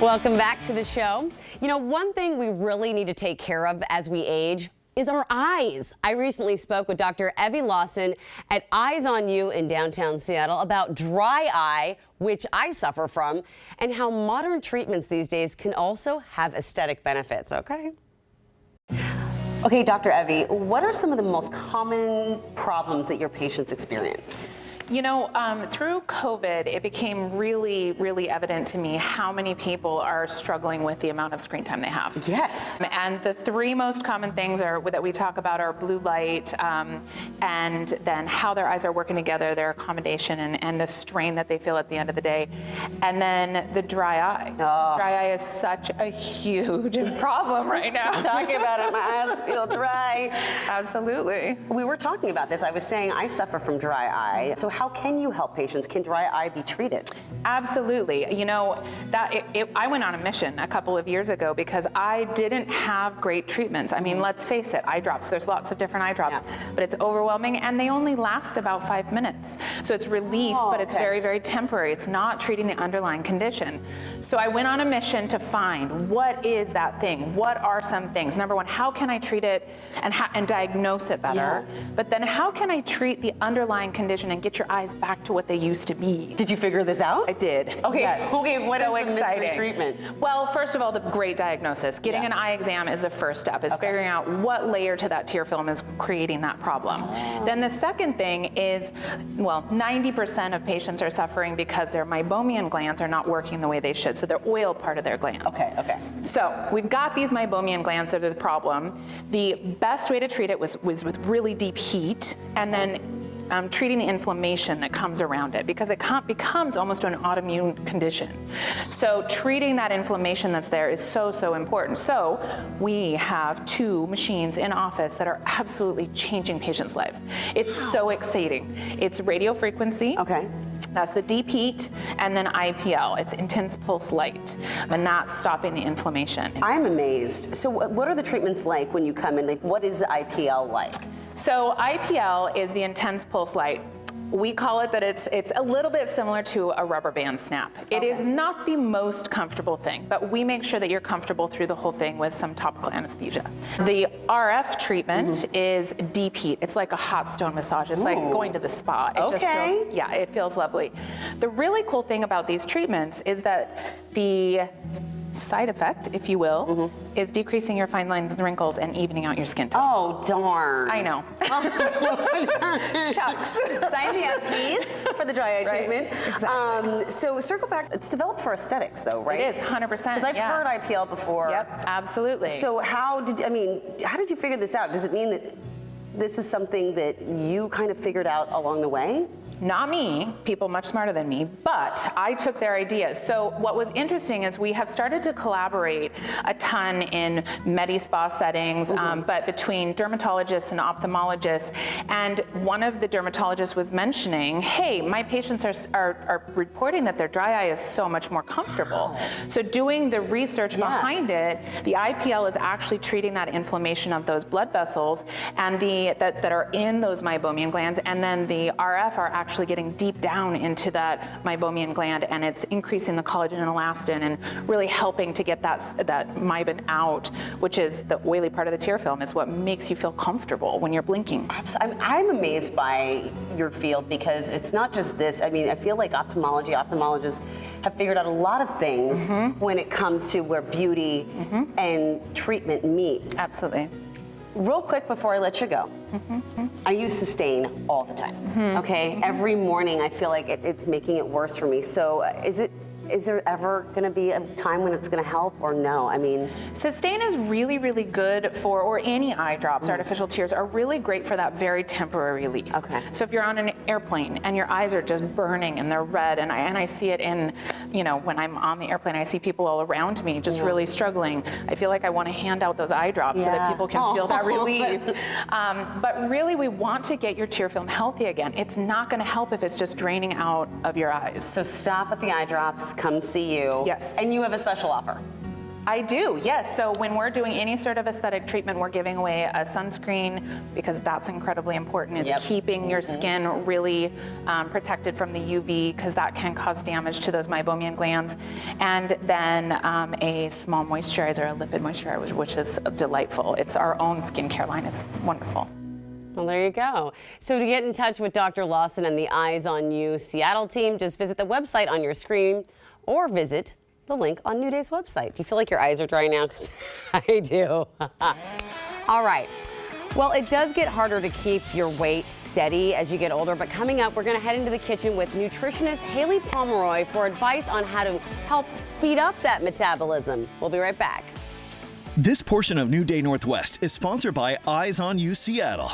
Welcome back to the show. You know, one thing we really need to take care of as we age is our eyes. I recently spoke with Dr. Evie Lawson at Eyes on You in downtown Seattle about dry eye, which I suffer from, and how modern treatments these days can also have aesthetic benefits, okay? Okay, Dr. Evie, what are some of the most common problems that your patients experience? You know, through COVID, it became really, really evident to me how many people are struggling with the amount of screen time they have. Yes. And the three most common things that we talk about are blue light, and then how their eyes are working together, their accommodation, and the strain that they feel at the end of the day. And then the dry eye. Oh. Dry eye is such a huge problem right now. Talking about it, my eyes feel dry. Absolutely. We were talking about this. I was saying I suffer from dry eye. So how can you help patients? Can dry eye be treated? Absolutely. You know, I went on a mission a couple of years ago because I didn't have great treatments. I mean, let's face it, eye drops, there's lots of different eye drops, but it's overwhelming and they only last about 5 minutes. So it's relief, but it's very, very temporary. It's not treating the underlying condition. So I went on a mission to find what is that thing? What are some things? Number one, how can I treat it and diagnose it better? Yeah. But then how can I treat the underlying condition and get your eyes back to what they used to be? Did you figure this out? I did. Okay. Yes. Okay. What so is the mystery treatment? Well, first of all, the great diagnosis. Getting an eye exam is the first step. Is figuring out what layer to that tear film is creating that problem. Then the second thing is, well, 90% of patients are suffering because their meibomian glands are not working the way they should. So the oil part of their glands. Okay. So we've got these meibomian glands that are the problem. The best way to treat it was with really deep heat, and then treating the inflammation that comes around it, because it becomes almost an autoimmune condition. So treating that inflammation that's there is so, so important. So we have 2 machines in office that are absolutely changing patients' lives. It's so exciting. It's radio frequency. Okay. That's the deep heat, and then IPL, it's intense pulse light, and that's stopping the inflammation. I'm amazed. So what are the treatments like when you come in? Like, what is the IPL like? So IPL is the intense pulse light. We call it that it's a little bit similar to a rubber band snap. It is not the most comfortable thing, but we make sure that you're comfortable through the whole thing with some topical anesthesia. The RF treatment is deep heat. It's like a hot stone massage. It's like going to the spa. It just feels, yeah, it feels lovely. The really cool thing about these treatments is that the side effect, if you will, is decreasing your fine lines and wrinkles and evening out your skin tone. Oh, darn. I know. Shucks. Sign me up, please, for the dry eye treatment. Exactly. So circle back, it's developed for aesthetics though, right? It is, 100%. Because I've heard IPL before. Yep, absolutely. So how did you figure this out? Does it mean that this is something that you kind of figured out along the way? Not me, people much smarter than me, but I took their ideas. So what was interesting is we have started to collaborate a ton in med-spa settings, but between dermatologists and ophthalmologists. And one of the dermatologists was mentioning, hey, my patients are reporting that their dry eye is so much more comfortable. So doing the research behind it, the IPL is actually treating that inflammation of those blood vessels and that are in those meibomian glands, and then the RF are actually getting deep down into that meibomian gland, and it's increasing the collagen and elastin and really helping to get that meibin out, which is the oily part of the tear film. Is what makes you feel comfortable when you're blinking. I'm amazed by your field because it's not just this. I mean, I feel like ophthalmologists have figured out a lot of things when it comes to where beauty and treatment meet. Absolutely. Real quick before I let you go, I use Sustain all the time, okay? Every morning I feel like it's making it worse for me. So is there ever gonna be a time when it's gonna help or no? I mean, Sustain is really, really good for, or any eye drops, artificial tears are really great for that very temporary relief. Okay. So if you're on an airplane and your eyes are just burning and they're red, and I see it in, when I'm on the airplane, I see people all around me just really struggling. I feel like I want to hand out those eye drops so that people can feel that relief. But really, we want to get your tear film healthy again. It's not going to help if it's just draining out of your eyes. so stop at the eye drops, come see you. Yes. And you have a special offer. I do, yes. So when we're doing any sort of aesthetic treatment, we're giving away a sunscreen because that's incredibly important. It's keeping your skin really protected from the UV because that can cause damage to those meibomian glands. And then a small moisturizer, a lipid moisturizer, which is delightful. It's our own skincare line. It's wonderful. Well, there you go. So to get in touch with Dr. Lawson and the Eyes on You Seattle team, just visit the website on your screen or visit the link on New Day's website. Do you feel like your eyes are dry now? 'Cause I do. All right. Well, it does get harder to keep your weight steady as you get older, but coming up, we're going to head into the kitchen with nutritionist Haley Pomeroy for advice on how to help speed up that metabolism. We'll be right back. This portion of New Day Northwest is sponsored by Eyes on You Seattle.